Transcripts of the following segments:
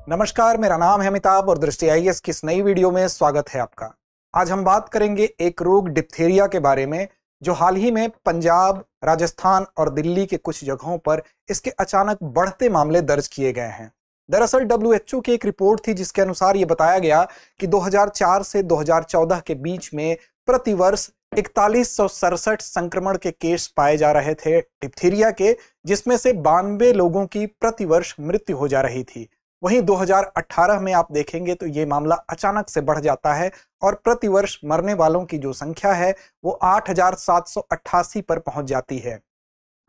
नमस्कार, मेरा नाम है अमिताभ और दृष्टि आईएएस की इस नई वीडियो में स्वागत है आपका। आज हम बात करेंगे एक रोग डिप्थीरिया के बारे में जो हाल ही में पंजाब, राजस्थान और दिल्ली के कुछ जगहों पर इसके अचानक बढ़ते मामले दर्ज किए गए हैं। दरअसल WHO की एक रिपोर्ट थी जिसके अनुसार ये बताया गया कि 2004 से 2014 के बीच में प्रतिवर्ष 4167 संक्रमण के केस पाए जा रहे थे डिप्थीरिया के, जिसमें से 92 लोगों की प्रतिवर्ष मृत्यु हो जा रही थी। वहीं 2018 में आप देखेंगे तो ये मामला अचानक से बढ़ जाता है और प्रतिवर्ष मरने वालों की जो संख्या है वो 8788 पर पहुंच जाती है।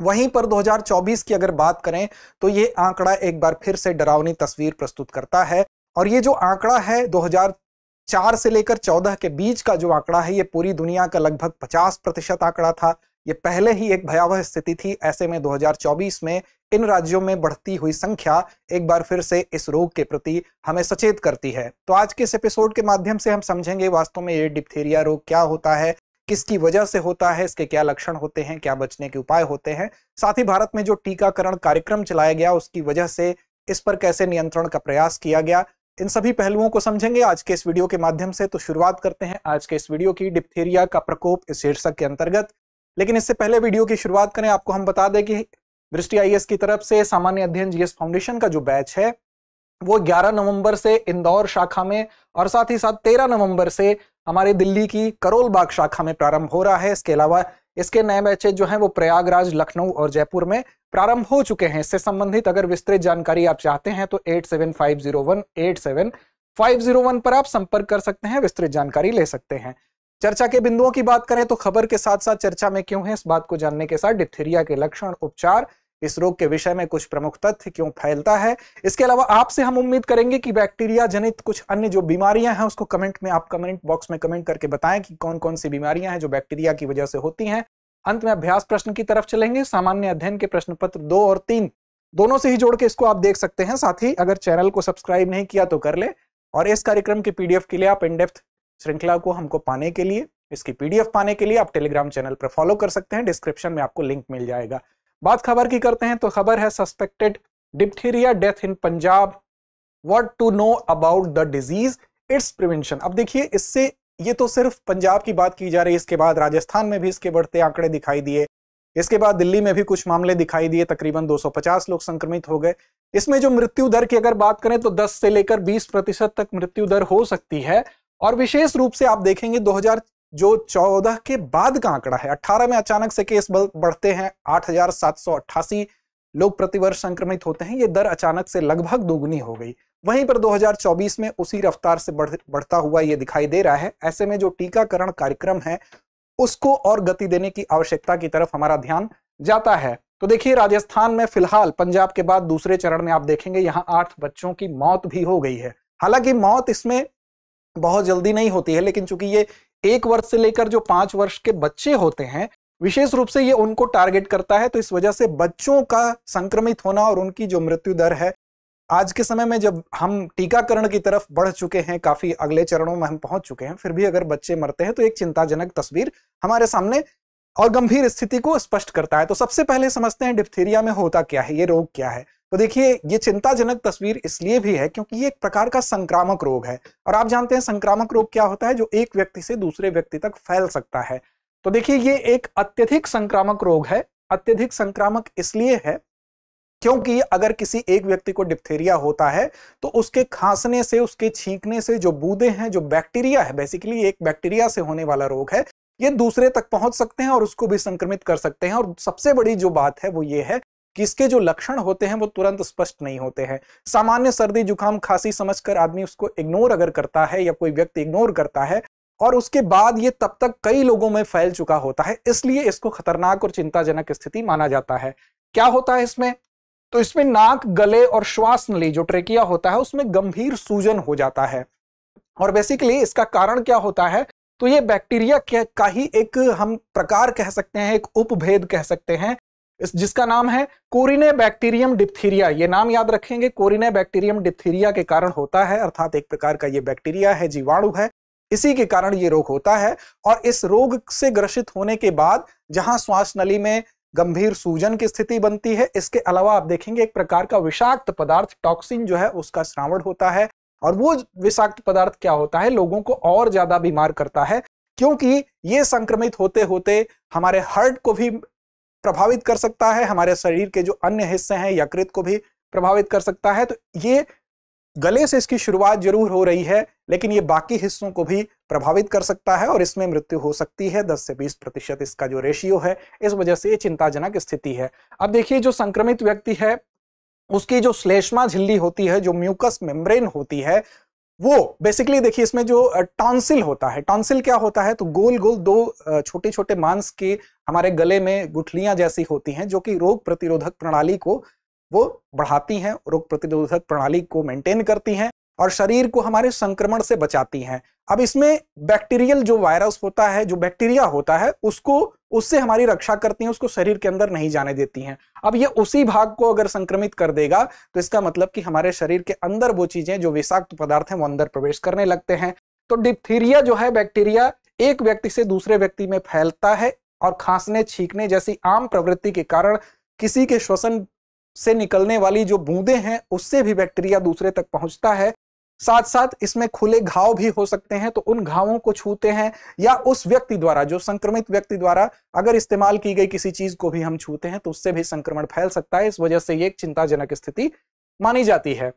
वहीं पर 2024 की अगर बात करें तो ये आंकड़ा एक बार फिर से डरावनी तस्वीर प्रस्तुत करता है। और ये जो आंकड़ा है 2004 से लेकर 14 के बीच का जो आंकड़ा है, ये पूरी दुनिया का लगभग 50% आंकड़ा था। ये पहले ही एक भयावह स्थिति थी। ऐसे में 2024 में इन राज्यों में बढ़ती हुई संख्या एक बार फिर से इस रोग के प्रति हमें सचेत करती है। तो आज के इस एपिसोड के माध्यम से हम समझेंगे वास्तव में ये डिप्थीरिया रोग क्या होता है, किसकी वजह से होता है, इसके क्या लक्षण होते हैं, क्या बचने के उपाय होते हैं, साथ ही भारत में जो टीकाकरण कार्यक्रम चलाया गया उसकी वजह से इस पर कैसे नियंत्रण का प्रयास किया गया, इन सभी पहलुओं को समझेंगे आज के इस वीडियो के माध्यम से। तो शुरुआत करते हैं आज के इस वीडियो की डिप्थीरिया का प्रकोप इस शीर्षक के अंतर्गत। लेकिन इससे पहले वीडियो की शुरुआत करें, आपको हम बता दें कि दृष्टि आईएएस की तरफ से सामान्य अध्ययन जीएस फाउंडेशन का जो बैच है वो 11 नवंबर से इंदौर शाखा में और साथ ही साथ 13 नवंबर से हमारे दिल्ली की करोल बाग शाखा में प्रारंभ हो रहा है। इसके अलावा इसके नए बैचेज जो हैं वो प्रयागराज, लखनऊ और जयपुर में प्रारंभ हो चुके हैं। इससे संबंधित अगर विस्तृत जानकारी आप चाहते हैं तो 8750187501 पर आप संपर्क कर सकते हैं, विस्तृत जानकारी ले सकते हैं। चर्चा के बिंदुओं की बात करें तो खबर के साथ साथ चर्चा में क्यों है, इस बात को जानने के साथ डिप्थीरिया के लक्षण, उपचार, इस रोग के विषय में कुछ प्रमुख तथ्य, क्यों फैलता है, इसके अलावा आपसे हम उम्मीद करेंगे कि बैक्टीरिया जनित कुछ अन्य जो बीमारियां हैं उसको कमेंट में आप कमेंट बॉक्स में कमेंट करके बताएं कि कौन कौन सी बीमारियां हैं जो बैक्टीरिया की वजह से होती हैं। अंत में अभ्यास प्रश्न की तरफ चलेंगे। सामान्य अध्ययन के प्रश्न पत्र 2 और 3 दोनों से ही जोड़ के इसको आप देख सकते हैं। साथ ही अगर चैनल को सब्सक्राइब नहीं किया तो कर ले और इस कार्यक्रम की पीडीएफ के लिए आप इन डेप्थ श्रृंखला को हमको पाने के लिए, इसकी पीडीएफ पाने के लिए आप टेलीग्राम चैनल पर फॉलो कर सकते हैं। डिस्क्रिप्शन में आपको लिंक मिल जाएगा। बात खबर की करते हैं तो खबर है suspected diphtheria death in Punjab, what to know about the disease, its prevention. अब देखिए, इससे ये तो सिर्फ पंजाब की बात की जा रही है, इसके बाद राजस्थान में भी इसके बढ़ते आंकड़े दिखाई दिए, इसके बाद दिल्ली में भी कुछ मामले दिखाई दिए, तकरीबन 250 लोग संक्रमित हो गए। इसमें जो मृत्यु दर की अगर बात करें तो 10 से लेकर 20% तक मृत्यु दर हो सकती है। और विशेष रूप से आप देखेंगे 2014 के बाद का आंकड़ा है, 18 में अचानक से केस बढ़ते हैं, 8788 लोग प्रतिवर्ष संक्रमित होते हैं। ये दर अचानक से लगभग दोगुनी हो गई। वहीं पर 2024 में उसी रफ्तार से बढ़ता हुआ ये दिखाई दे रहा है। ऐसे में जो टीकाकरण कार्यक्रम है उसको और गति देने की आवश्यकता की तरफ हमारा ध्यान जाता है। तो देखिए, राजस्थान में फिलहाल पंजाब के बाद दूसरे चरण में आप देखेंगे यहाँ 8 बच्चों की मौत भी हो गई है। हालांकि मौत इसमें बहुत जल्दी नहीं होती है, लेकिन चूंकि ये 1 वर्ष से लेकर जो 5 वर्ष के बच्चे होते हैं, विशेष रूप से ये उनको टारगेट करता है। तो इस वजह से बच्चों का संक्रमित होना और उनकी जो मृत्यु दर है, आज के समय में जब हम टीकाकरण की तरफ बढ़ चुके हैं, काफी अगले चरणों में हम पहुंच चुके हैं, फिर भी अगर बच्चे मरते हैं तो एक चिंताजनक तस्वीर हमारे सामने और गंभीर स्थिति को स्पष्ट करता है। तो सबसे पहले समझते हैं डिप्थीरिया में होता क्या है, ये रोग क्या है। तो देखिए, ये चिंताजनक तस्वीर इसलिए भी है क्योंकि ये एक प्रकार का संक्रामक रोग है और आप जानते हैं संक्रामक रोग क्या होता है, जो एक व्यक्ति से दूसरे व्यक्ति तक फैल सकता है। तो देखिए, ये एक अत्यधिक संक्रामक रोग है। अत्यधिक संक्रामक इसलिए है क्योंकि अगर किसी एक व्यक्ति को डिप्थीरिया होता है तो उसके खांसने से, उसके छींकने से जो बूंदें हैं, जो बैक्टीरिया है, बेसिकली एक बैक्टीरिया से होने वाला रोग है, ये दूसरे तक पहुंच सकते हैं और उसको भी संक्रमित कर सकते हैं। और सबसे बड़ी जो बात है वो ये है कि इसके जो लक्षण होते हैं वो तुरंत स्पष्ट नहीं होते हैं। सामान्य सर्दी, जुकाम, खांसी समझकर आदमी उसको इग्नोर अगर करता है या कोई व्यक्ति इग्नोर करता है और उसके बाद ये तब तक कई लोगों में फैल चुका होता है, इसलिए इसको खतरनाक और चिंताजनक स्थिति माना जाता है। क्या होता है इसमें? तो इसमें नाक, गले और श्वास नली जो ट्रेकिया होता है उसमें गंभीर सूजन हो जाता है। और बेसिकली इसका कारण क्या होता है? तो ये बैक्टीरिया का ही एक हम प्रकार कह सकते हैं, एक उपभेद कह सकते हैं, जिसका नाम है कोरिनेबैक्टीरियम डिप्थीरिया। ये नाम याद रखेंगे, कोरिनेबैक्टीरियम डिप्थीरिया के कारण होता है, अर्थात एक प्रकार का ये बैक्टीरिया है, जीवाणु है, इसी के कारण ये रोग होता है। और इस रोग से ग्रसित होने के बाद जहां श्वास नली में गंभीर सूजन की स्थिति बनती है। इसके अलावा आप देखेंगे एक प्रकार का विषाक्त पदार्थ टॉक्सिन जो है उसका स्रावण होता है, और वो विषाक्त पदार्थ क्या होता है, लोगों को और ज्यादा बीमार करता है, क्योंकि ये संक्रमित होते होते हमारे हार्ट को भी प्रभावित कर सकता है, हमारे शरीर के जो अन्य हिस्से हैं यकृत को भी प्रभावित कर सकता है। तो ये गले से इसकी शुरुआत जरूर हो रही है, लेकिन ये बाकी हिस्सों को भी प्रभावित कर सकता है और इसमें मृत्यु हो सकती है। 10 से 20% इसका जो रेशियो है, इस वजह से ये चिंताजनक स्थिति है। अब देखिए, जो संक्रमित व्यक्ति है उसकी जो श्लेष्मा झिल्ली होती है, जो म्यूकस मेम्ब्रेन होती है, वो बेसिकली देखिए इसमें जो टॉन्सिल होता है, टॉन्सिल क्या होता है, तो गोल गोल दो छोटे छोटे मांस के हमारे गले में गुठलियां जैसी होती हैं, जो कि रोग प्रतिरोधक प्रणाली को वो बढ़ाती हैं, रोग प्रतिरोधक प्रणाली को मेंटेन करती हैं और शरीर को हमारे संक्रमण से बचाती हैं। अब इसमें बैक्टीरियल जो वायरस होता है, जो बैक्टीरिया होता है, उससे हमारी रक्षा करती हैं, उसको शरीर के अंदर नहीं जाने देती हैं। अब ये उसी भाग को अगर संक्रमित कर देगा तो इसका मतलब कि हमारे शरीर के अंदर वो चीजें जो विषाक्त पदार्थ हैं वो अंदर प्रवेश करने लगते हैं। तो डिप्थीरिया जो है, बैक्टीरिया एक व्यक्ति से दूसरे व्यक्ति में फैलता है और खांसने छींकने जैसी आम प्रवृत्ति के कारण किसी के श्वसन से निकलने वाली जो बूंदें हैं उससे भी बैक्टीरिया दूसरे तक पहुंचता है। साथ साथ इसमें खुले घाव भी हो सकते हैं, तो उन घावों को छूते हैं या उस व्यक्ति द्वारा, जो संक्रमित व्यक्ति द्वारा अगर इस्तेमाल की गई किसी चीज को भी हम छूते हैं तो उससे भी संक्रमण फैल सकता है। इस वजह से ये एक चिंताजनक स्थिति मानी जाती है।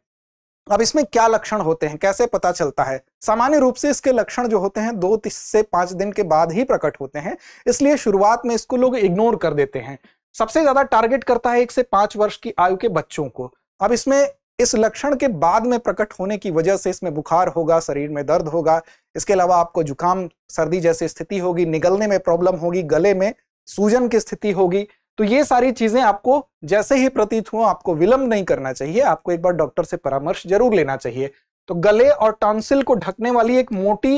अब इसमें क्या लक्षण होते हैं, कैसे पता चलता है? सामान्य रूप से इसके लक्षण जो होते हैं 2 से 5 दिन के बाद ही प्रकट होते हैं, इसलिए शुरुआत में इसको लोग इग्नोर कर देते हैं। सबसे ज्यादा टारगेट करता है 1 से 5 वर्ष की आयु के बच्चों को। अब इसमें इस लक्षण के बाद में प्रकट होने की वजह से इसमें बुखार होगा, शरीर में दर्द होगा, इसके अलावा आपको जुकाम सर्दी जैसी स्थिति होगी, निगलने में प्रॉब्लम होगी, गले में सूजन की स्थिति होगी। तो ये सारी चीजें आपको जैसे ही प्रतीत हो, आपको विलंब नहीं करना चाहिए, आपको एक बार डॉक्टर से परामर्श जरूर लेना चाहिए। तो गले और टॉन्सिल को ढकने वाली एक मोटी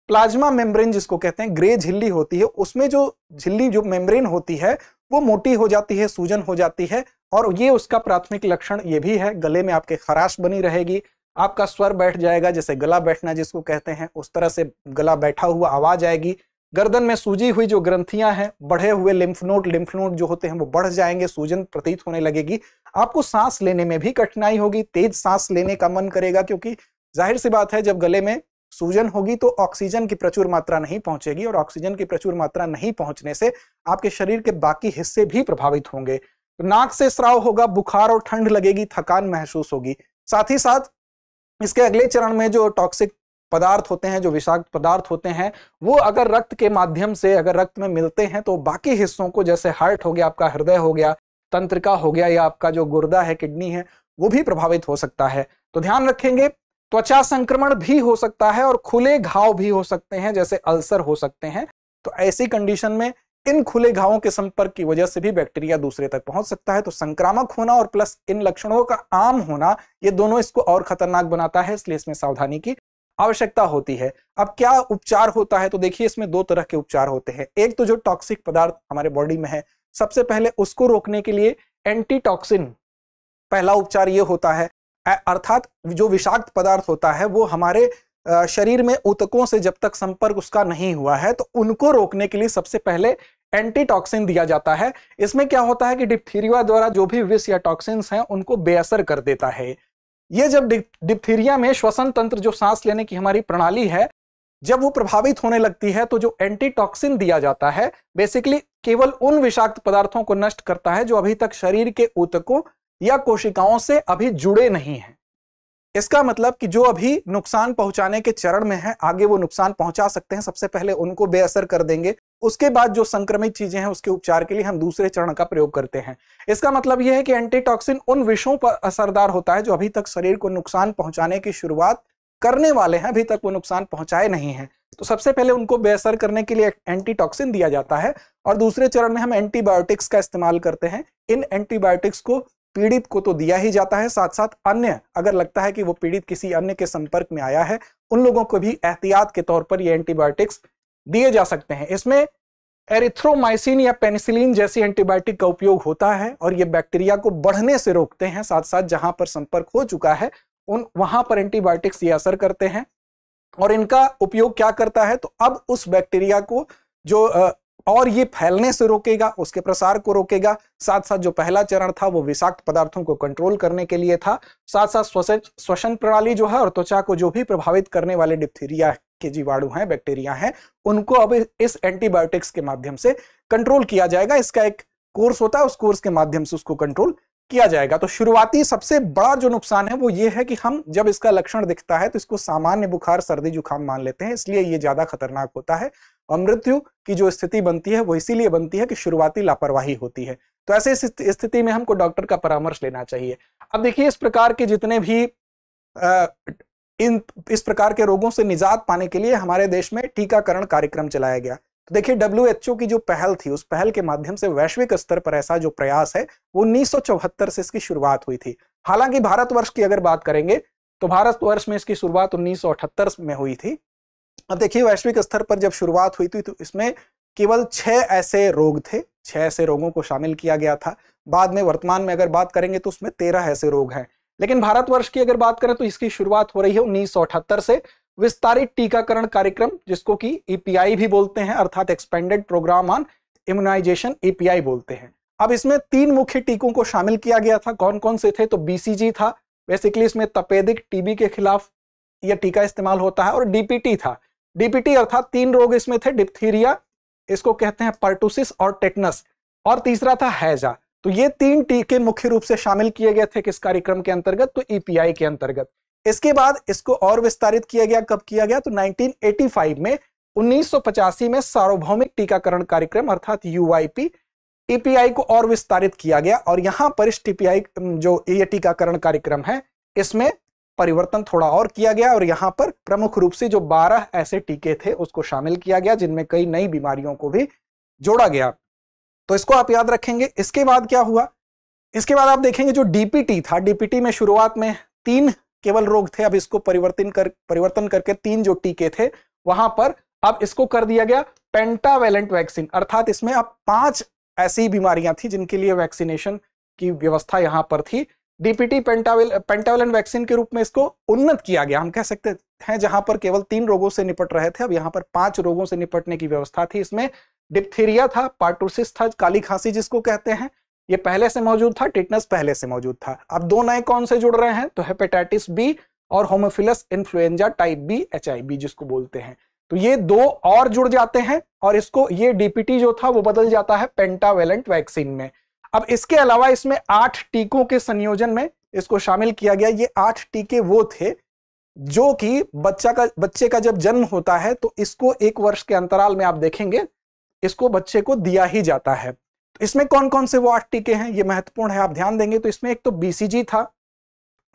प्लाज्मा मेम्ब्रेन जिसको कहते हैं, ग्रे झिल्ली होती है, उसमें जो झिल्ली जो मेम्ब्रेन होती है वो मोटी हो जाती है, सूजन हो जाती है, और ये उसका प्राथमिक लक्षण ये भी है। गले में आपके खराश बनी रहेगी, आपका स्वर बैठ जाएगा, जैसे गला बैठना जिसको कहते हैं उस तरह से गला बैठा हुआ आवाज आएगी। गर्दन में सूजी हुई जो ग्रंथियां हैं, बढ़े हुए लिम्फ नोड जो होते हैं वो बढ़ जाएंगे, सूजन प्रतीत होने लगेगी। आपको सांस लेने में भी कठिनाई होगी, तेज सांस लेने का मन करेगा, क्योंकि जाहिर सी बात है जब गले में सूजन होगी तो ऑक्सीजन की प्रचुर मात्रा नहीं पहुंचेगी, और ऑक्सीजन की प्रचुर मात्रा नहीं पहुंचने से आपके शरीर के बाकी हिस्से भी प्रभावित होंगे। तो नाक से स्राव होगा, बुखार और ठंड लगेगी, थकान महसूस होगी। साथ ही साथ इसके अगले चरण में जो टॉक्सिक पदार्थ होते हैं, जो विषाक्त पदार्थ होते हैं, वो अगर रक्त के माध्यम से अगर रक्त में मिलते हैं तो बाकी हिस्सों को, जैसे हार्ट हो गया, आपका हृदय हो गया, तंत्रिका हो गया, या आपका जो गुर्दा है, किडनी है, वो भी प्रभावित हो सकता है। तो ध्यान रखेंगे, त्वचा संक्रमण भी हो सकता है और खुले घाव भी हो सकते हैं, जैसे अल्सर हो सकते हैं। तो ऐसी कंडीशन में इन खुले घावों के संपर्क की वजह से भी बैक्टीरिया दूसरे तक पहुंच सकता है। तो संक्रामक होना और प्लस इन लक्षणों का आम होना, ये दोनों इसको और खतरनाक बनाता है, इसलिए इसमें सावधानी की आवश्यकता होती है। अब क्या उपचार होता है? तो देखिए, इसमें 2 तरह के उपचार होते हैं। एक तो जो टॉक्सिक पदार्थ हमारे बॉडी में है, सबसे पहले उसको रोकने के लिए एंटीटॉक्सिन पहला उपचार ये होता है। अर्थात जो विषाक्त पदार्थ होता है वो हमारे शरीर में ऊतकों से जब तक संपर्क उसका नहीं हुआ है, तो उनको रोकने के लिए सबसे पहले एंटीटॉक्सिन दिया जाता है। इसमें क्या होता है कि डिप्थीरिया द्वारा जो भी विष या टॉक्सिन्स हैं उनको बेअसर कर देता है। ये जब डिप्थीरिया में श्वसन तंत्र, जो सांस लेने की हमारी प्रणाली है, जब वो प्रभावित होने लगती है, तो जो एंटीटॉक्सिन दिया जाता है बेसिकली केवल उन विषाक्त पदार्थों को नष्ट करता है जो अभी तक शरीर के ऊतकों या कोशिकाओं से अभी जुड़े नहीं हैं। इसका मतलब कि जो अभी नुकसान पहुंचाने के चरण में है, आगे वो नुकसान पहुंचा सकते हैं, सबसे पहले उनको बेअसर कर देंगे। उसके बाद जो संक्रमित चीजें हैं उसके उपचार के लिए हम दूसरे चरण का प्रयोग करते हैं। इसका मतलब यह है कि एंटीटॉक्सिन उन विषयों पर असरदार होता है जो अभी तक शरीर को नुकसान पहुंचाने की शुरुआत करने वाले हैं, अभी तक वो नुकसान पहुंचाए नहीं हैं। तो सबसे पहले उनको बेअसर करने के लिए एंटीटॉक्सिन दिया जाता है, और दूसरे चरण में हम एंटीबायोटिक्स का इस्तेमाल करते हैं। इन एंटीबायोटिक्स को पीड़ित को तो दिया ही जाता है, साथ साथ अन्य, अगर लगता है कि वो पीड़ित किसी अन्य के संपर्क में आया है, उन लोगों को भी एहतियात के तौर पर ये एंटीबायोटिक्स दिए जा सकते हैं। इसमें एरिथ्रोमाइसिन या पेनिसिलिन जैसी एंटीबायोटिक का उपयोग होता है, और ये बैक्टीरिया को बढ़ने से रोकते हैं। साथ साथ जहां पर संपर्क हो चुका है वहां पर एंटीबायोटिक्स ये असर करते हैं। और इनका उपयोग क्या करता है, तो अब उस बैक्टीरिया को जो और ये फैलने से रोकेगा, उसके प्रसार को रोकेगा। साथ साथ जो पहला चरण था वो विषाक्त पदार्थों को कंट्रोल करने के लिए था। साथ साथ श्वसन प्रणाली जो है और त्वचा को जो भी प्रभावित करने वाले डिप्थीरिया के जीवाणु हैं, बैक्टीरिया हैं, उनको अब इस एंटीबायोटिक्स के माध्यम से कंट्रोल किया जाएगा। इसका एक कोर्स होता है, उस कोर्स के माध्यम से उसको कंट्रोल किया जाएगा। तो शुरुआती सबसे बड़ा जो नुकसान है वो ये है कि हम जब इसका लक्षण दिखता है तो इसको सामान्य बुखार, सर्दी, जुकाम मान लेते हैं, इसलिए ये ज्यादा खतरनाक होता है। और मृत्यु की जो स्थिति बनती है वो इसीलिए बनती है कि शुरुआती लापरवाही होती है। तो ऐसे स्थिति में हमको डॉक्टर का परामर्श लेना चाहिए। अब देखिए, इस प्रकार के जितने भी इस प्रकार के रोगों से निजात पाने के लिए हमारे देश में टीकाकरण कार्यक्रम चलाया गया। तो देखिए, WHO की जो पहल थी, उस पहल के माध्यम से वैश्विक स्तर पर ऐसा जो प्रयास है वो 1974 से इसकी शुरुआत हुई थी। हालांकि भारतवर्ष की अगर बात करेंगे तो भारतवर्ष में इसकी शुरुआत 1978 में हुई थी। अब देखिए, वैश्विक स्तर पर जब शुरुआत हुई थी तो इसमें केवल 6 ऐसे रोग थे, 6 ऐसे रोगों को शामिल किया गया था। बाद में वर्तमान में अगर बात करेंगे तो उसमें 13 ऐसे रोग हैं। लेकिन भारतवर्ष की अगर बात करें तो इसकी शुरुआत हो रही है 1978 से। विस्तारित टीकाकरण कार्यक्रम, जिसको कि EPI भी बोलते हैं, अर्थात expanded programme on immunisation, EPI बोलते हैं। अब इसमें 3 मुख्य टीकों को शामिल किया गया था। कौन कौन से थे? तो BCG था, बेसिकली इसमें तपेदिक टीबी के खिलाफ यह टीका इस्तेमाल होता है, और DPT था। DPT अर्थात 3 रोग इसमें थे, डिप्थीरिया, इसको कहते हैं पर्टुसिस और टेटनस, और तीसरा था हैजा। तो ये 3 टीके मुख्य रूप से शामिल किए गए थे किस कार्यक्रम के अंतर्गत? तो EPI के अंतर्गत। इसके बाद इसको और विस्तारित किया गया। कब किया गया? तो 1985 में, 1985 में सार्वभौमिक टीकाकरण कार्यक्रम अर्थात UIP, EPI को और विस्तारित किया गया। और यहां पर इस TPI जो ये टीकाकरण कार्यक्रम है, इसमें परिवर्तन थोड़ा और किया गया, और यहां पर प्रमुख रूप से जो 12 ऐसे टीके थे उसको शामिल किया गया, जिनमें कई नई बीमारियों को भी जोड़ा गया। तो इसको आप याद रखेंगे। इसके बाद क्या हुआ? इसके बाद आप देखेंगे जो DPT था, DPT में शुरुआत में 3 केवल रोग थे। अब इसको परिवर्तन करके 3 जो टीके थे वहां पर अब इसको कर दिया गया पेंटावेलेंट वैक्सीन, अर्थात इसमें अब 5 ऐसी बीमारियां थी जिनके लिए वैक्सीनेशन की व्यवस्था यहां पर थी। DPT पेंटावेलेंट वैक्सीन के रूप में इसको उन्नत किया गया, हम कह सकते हैं। जहां पर केवल 3 रोगों से निपट रहे थे, अब यहां पर 5 रोगों से निपटने की व्यवस्था थी। इसमें डिप्थीरिया था, पर्टुसिस था, काली खांसी जिसको कहते हैं, ये पहले से मौजूद था, टिटनस पहले से मौजूद था। अब 2 नए कौन से जुड़ रहे हैं? तो हेपेटाइटिस B और होमोफिलस इन्फ्लुएंजा टाइप B, HIB जिसको बोलते हैं। तो ये 2 और जुड़ जाते हैं, और इसको ये DPT जो था वो बदल जाता है पेंटावेलेंट वैक्सीन में। अब इसके अलावा इसमें 8 टीकों के संयोजन में इसको शामिल किया गया। ये 8 टीके वो थे जो कि बच्चे का जब जन्म होता है तो इसको 1 वर्ष के अंतराल में आप देखेंगे इसको बच्चे को दिया ही जाता है। तो इसमें कौन कौन से वो 8 टीके हैं, ये महत्वपूर्ण है, आप ध्यान देंगे। तो इसमें एक तो BCG था,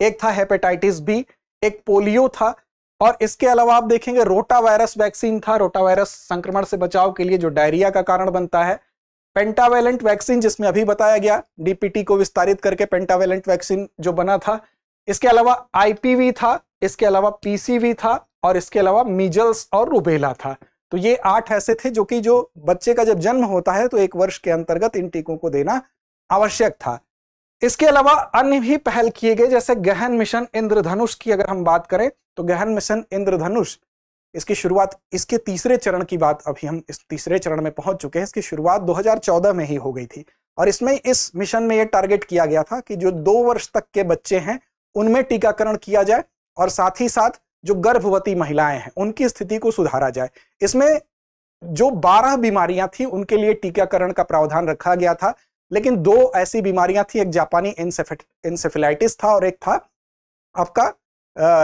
एक था हेपेटाइटिस B, एक पोलियो था, और इसके अलावा आप देखेंगे रोटा वायरस वैक्सीन था, रोटा वायरस संक्रमण से बचाव के लिए जो डायरिया का कारण बनता है। पेंटावेलेंट वैक्सीन जिसमें अभी बताया गया, DPT को विस्तारित करके पेंटावेलेंट वैक्सीन जो बना था। इसके अलावा IPV था, इसके अलावा PCV था, और इसके अलावा मीजल्स और रूबेला था। तो ये 8 ऐसे थे जो कि जो बच्चे का जब जन्म होता है तो 1 वर्ष के अंतर्गत इन टीकों को देना आवश्यक था। इसके अलावा अन्य भी पहल किए गए, जैसे गहन मिशन इंद्रधनुष की अगर हम बात करें तो गहन मिशन इंद्रधनुष, इसकी शुरुआत, इसके तीसरे चरण की बात, अभी हम इस तीसरे चरण में पहुंच चुके हैं। इसकी शुरुआत 2014 में ही हो गई थी, और इसमें इस मिशन में यह टारगेट किया गया था कि जो 2 वर्ष तक के बच्चे हैं उनमें टीकाकरण किया जाए, और साथ ही साथ जो गर्भवती महिलाएं हैं उनकी स्थिति को सुधारा जाए। इसमें जो 12 बीमारियां थी उनके लिए टीकाकरण का प्रावधान रखा गया था, लेकिन 2 ऐसी बीमारियां थी, एक जापानी इंसेफेलाइटिस था और एक था आपका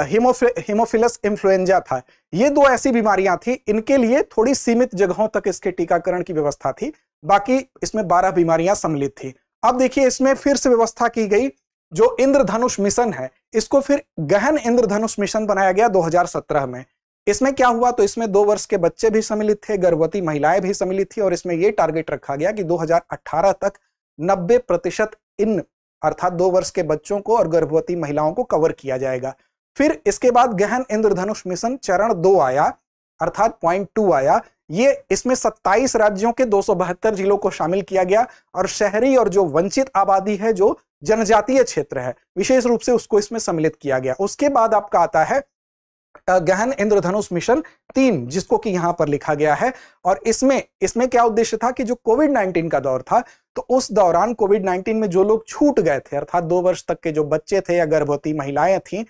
हीमोफिलस इन्फ्लुएंजा था। ये 2 ऐसी बीमारियां थी, इनके लिए थोड़ी सीमित जगहों तक इसके टीकाकरण की व्यवस्था थी, बाकी इसमें 12 बीमारियां सम्मिलित थी। अब देखिए, इसमें फिर से व्यवस्था की गई, जो इंद्रधनुष मिशन है इसको फिर गहन इंद्रधनुष मिशन बनाया गया 2017 में। इसमें क्या हुआ? तो इसमें 2 वर्ष के बच्चे भी सम्मिलित थे, गर्भवती महिलाएं भी सम्मिलित थी, और इसमें यह टारगेट रखा गया कि 2018 तक 90% इन अर्थात 2 वर्ष के बच्चों को और गर्भवती महिलाओं को कवर किया जाएगा। फिर इसके बाद गहन इंद्रधनुष मिशन चरण 2 आया, अर्थात पॉइंट 2 आया। ये इसमें 27 राज्यों के 272 जिलों को शामिल किया गया, और शहरी और जो वंचित आबादी है, जो जनजातीय क्षेत्र है, विशेष रूप से उसको इसमें सम्मिलित किया गया। उसके बाद आपका आता है गहन इंद्रधनुष मिशन 3, जिसको कि यहां पर लिखा गया है। और इसमें क्या उद्देश्य था कि जो कोविड-19 का दौर था, तो उस दौरान कोविड-19 में जो लोग छूट गए थे, अर्थात 2 वर्ष तक के जो बच्चे थे या गर्भवती महिलाएं थीं,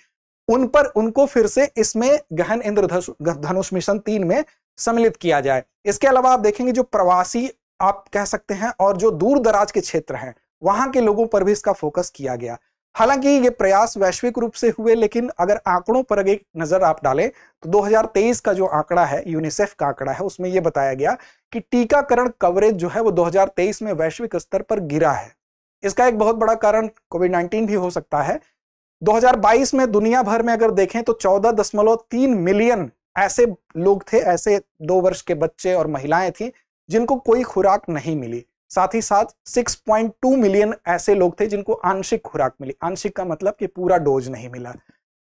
उनको फिर से इसमें गहन इंद्रधनुष मिशन 3 में सम्मिलित किया जाए। इसके अलावा आप देखेंगे जो प्रवासी आप कह सकते हैं और जो दूर दराज के क्षेत्र हैं, वहां के लोगों पर भी इसका फोकस किया गया। हालांकि ये प्रयास वैश्विक रूप से हुए, लेकिन अगर आंकड़ों पर एक नजर आप डालें तो 2023 का जो आंकड़ा है, यूनिसेफ का आंकड़ा है, उसमें यह बताया गया कि टीकाकरण कवरेज जो है वो 2023 में वैश्विक स्तर पर गिरा है। इसका एक बहुत बड़ा कारण कोविड-19 भी हो सकता है। 2022 में दुनिया भर में अगर देखें तो 14.3 मिलियन ऐसे लोग थे, ऐसे 2 वर्ष के बच्चे और महिलाएं थी जिनको कोई खुराक नहीं मिली। साथ ही साथ 6.2 मिलियन ऐसे लोग थे जिनको आंशिक खुराक मिली। आंशिक का मतलब कि पूरा डोज नहीं मिला।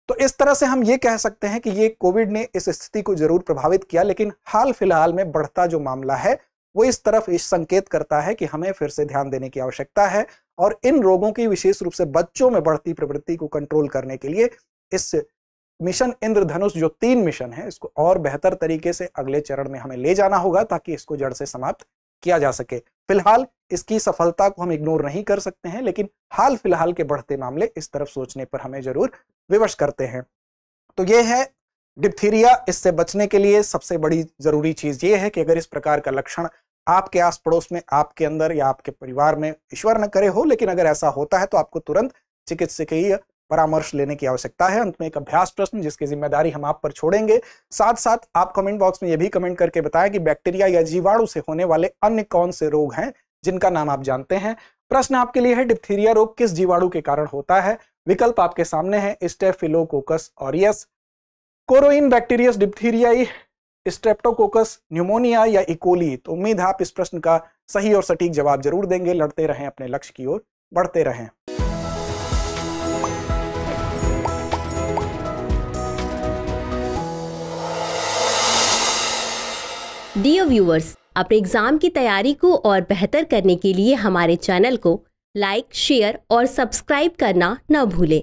तो इस तरह से हम ये कह सकते हैं कि ये कोविड ने इस स्थिति को जरूर प्रभावित किया, लेकिन हाल फिलहाल में बढ़ता जो मामला है वो इस तरफ इस संकेत करता है कि हमें फिर से ध्यान देने की आवश्यकता है और इन रोगों की विशेष रूप से बच्चों में बढ़ती प्रवृत्ति को कंट्रोल करने के लिए इस मिशन इंद्रधनुष जो 3 मिशन है, इसको और बेहतर तरीके से अगले चरण में हमें ले जाना होगा ताकि इसको जड़ से समाप्त किया जा सके। फिलहाल इसकी सफलता को हम इग्नोर नहीं कर सकते हैं, लेकिन हाल फिलहाल के बढ़ते मामले इस तरफ सोचने पर हमें जरूर विवश करते हैं। तो ये है डिप्थीरिया। इससे बचने के लिए सबसे बड़ी जरूरी चीज ये है कि अगर इस प्रकार का लक्षण आपके आस पड़ोस में, आपके अंदर या आपके परिवार में, ईश्वर न करे हो, लेकिन अगर ऐसा होता है तो आपको तुरंत चिकित्सकीय परामर्श लेने की आवश्यकता है। अंत में एक अभ्यास प्रश्न जिसकी जिम्मेदारी हम आप पर छोड़ेंगे। साथ साथ आप कमेंट बॉक्स में यह भी कमेंट करके बताएं कि बैक्टीरिया या जीवाणु से होने वाले अन्य कौन से रोग हैं जिनका नाम आप जानते हैं। प्रश्न आपके लिए है, डिप्थीरिया रोग किस जीवाणु के कारण होता है? विकल्प आपके सामने है, स्टेफिलोकोकस ऑरियस, कोरोइन बैक्टीरियस डिप्थीरियाई, स्ट्रेप्टोकोकस न्यूमोनिया या इकोली। तो उम्मीद है आप इस प्रश्न का सही और सटीक जवाब जरूर देंगे। लड़ते रहें, अपने लक्ष्य की ओर बढ़ते रहें। डियर व्यूअर्स, अपने एग्जाम की तैयारी को और बेहतर करने के लिए हमारे चैनल को लाइक, शेयर और सब्सक्राइब करना न भूलें।